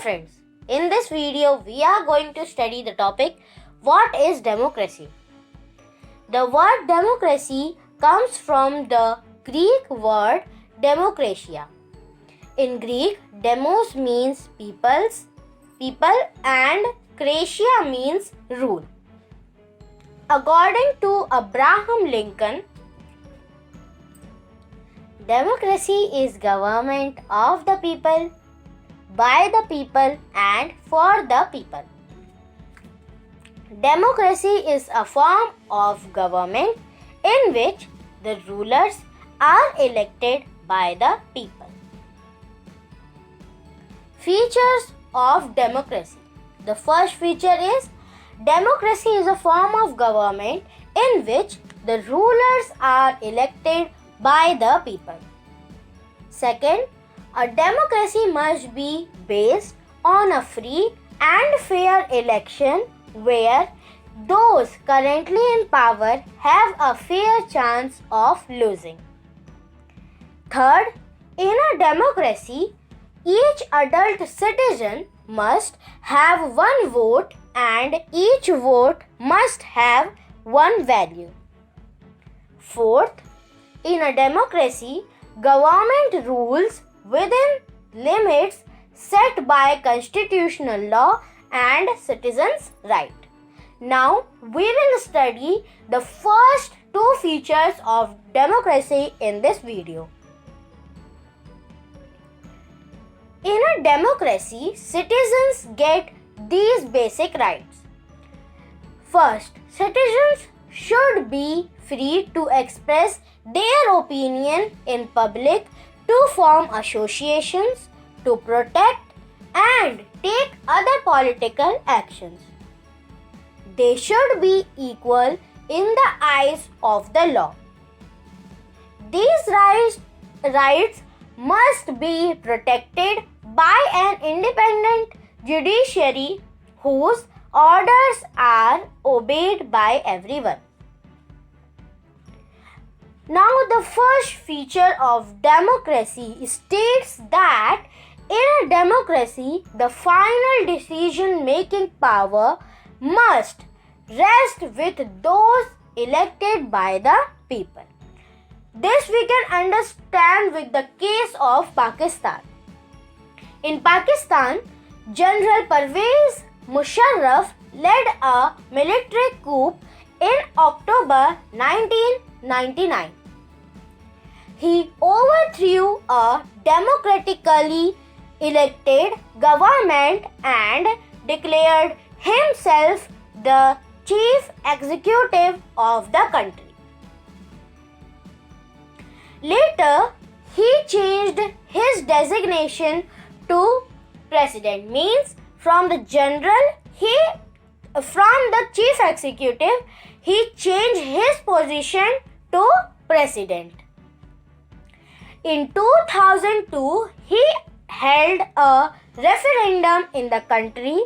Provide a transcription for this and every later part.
friends, in this video we are going to study the topic what is democracy. The word democracy comes from the Greek word demokratia. In Greek, demos means people and kratia means rule. According to Abraham Lincoln, democracy is government of the people, by the people and for the people. Democracy is a form of government in which the rulers are elected by the people. Features of democracy. The first feature is democracy is a form of government in which the rulers are elected by the people. Second, a democracy must be based on a free and fair election where those currently in power have a fair chance of losing. Third, in a democracy, each adult citizen must have one vote and each vote must have one value. Fourth, in a democracy, government rules within limits set by constitutional law and citizens' right. Now, we will study the first two features of democracy in this video. In a democracy, citizens get these basic rights. First, citizens should be free to express their opinion in public, to form associations, to protect and take other political actions. They should be equal in the eyes of the law. These rights must be protected by an independent judiciary whose orders are obeyed by everyone. Now, the first feature of democracy states that in a democracy, the final decision-making power must rest with those elected by the people. This we can understand with the case of Pakistan. In Pakistan, General Pervez Musharraf led a military coup in October 1999. He overthrew a democratically elected government and declared himself the chief executive of the country. Later, he changed his designation to president, means from the chief executive, he changed his position to president. In 2002, he held a referendum in the country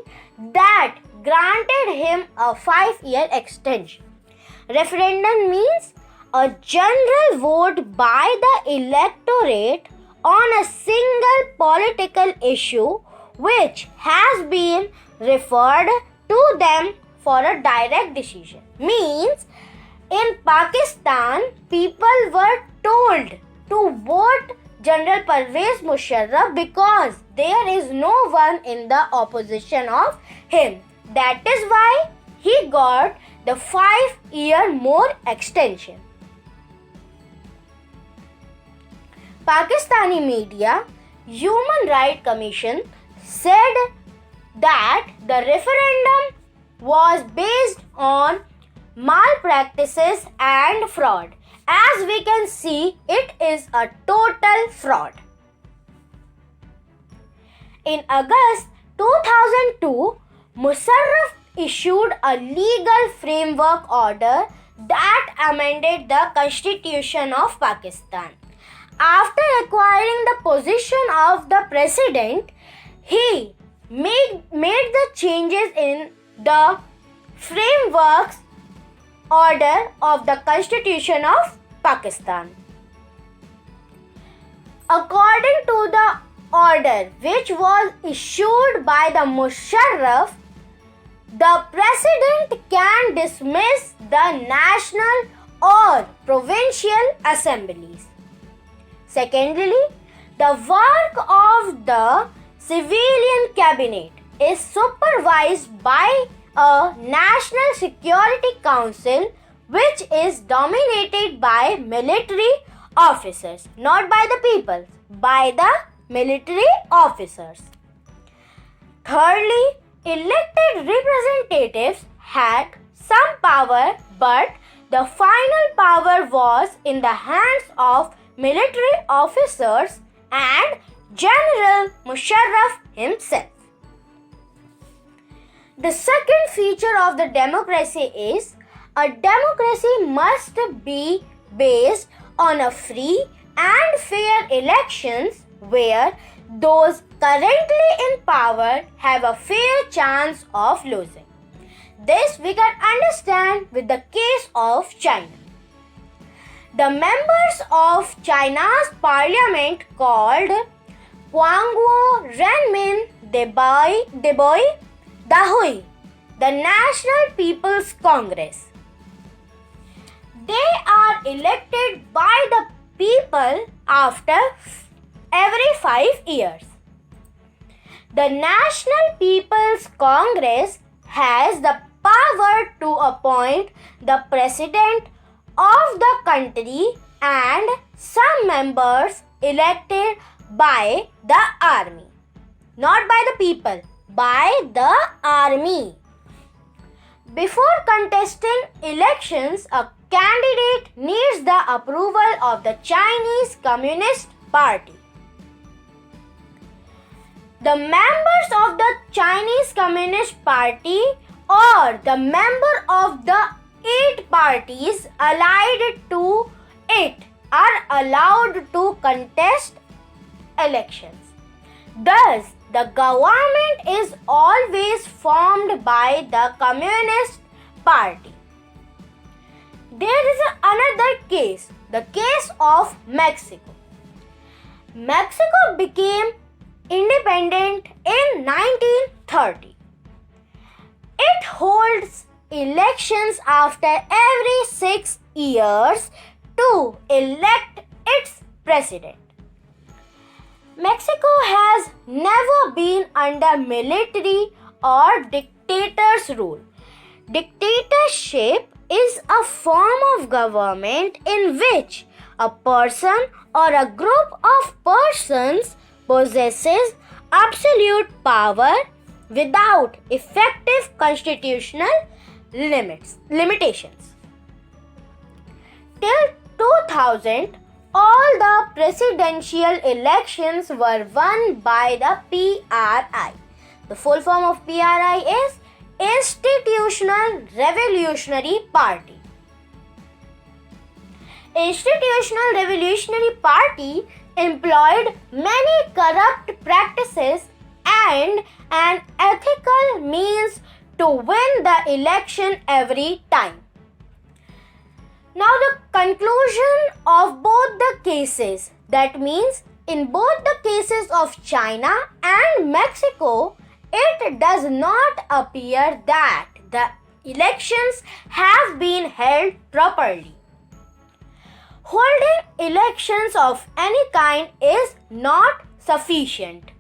that granted him a 5-year extension. Referendum means a general vote by the electorate on a single political issue which has been referred to them for a direct decision. Means in Pakistan, people were told to vote General Pervez Musharraf because there is no one in the opposition of him. That is why he got the 5-year more extension. Pakistani media, Human Rights Commission said that the referendum was based on malpractices and fraud. As we can see, it is a total fraud. In August 2002, Musharraf issued a legal framework order that amended the Constitution of Pakistan. After acquiring the position of the president, he made the changes in the frameworks order of the Constitution of Pakistan. According to the order which was issued by the Musharraf, the president can dismiss the national or provincial assemblies. Secondly, the work of the civilian cabinet is supervised by a National Security Council which is dominated by military officers, not by the people, by the military officers. Thirdly, elected representatives had some power, but the final power was in the hands of military officers and General Musharraf himself. The second feature of the democracy is a democracy must be based on a free and fair elections where those currently in power have a fair chance of losing. This we can understand with the case of China. The members of China's parliament called Guangguo Renmin Deboi Dahui, the National People's Congress. They are elected by the people after every 5 years. The National People's Congress has the power to appoint the president of the country and some members elected by the army. Not by the people, by the army. Before contesting elections, a candidate needs the approval of the Chinese Communist Party. The members of the Chinese Communist Party or the member of the 8 parties allied to it are allowed to contest elections. Thus, the government is always formed by the Communist Party. There is another case, the case of Mexico. Mexico became independent in 1930. It holds elections after every 6 years to elect its president. Mexico has never been under military or dictator's rule. Dictatorship is a form of government in which a person or a group of persons possesses absolute power without effective constitutional limitations. Till 2000, all the presidential elections were won by the PRI. The full form of PRI is Institutional Revolutionary Party. Institutional Revolutionary Party employed many corrupt practices and an ethical means to win the election every time. Now the conclusion of both the cases, that means in both the cases of China and Mexico, it does not appear that the elections have been held properly. Holding elections of any kind is not sufficient.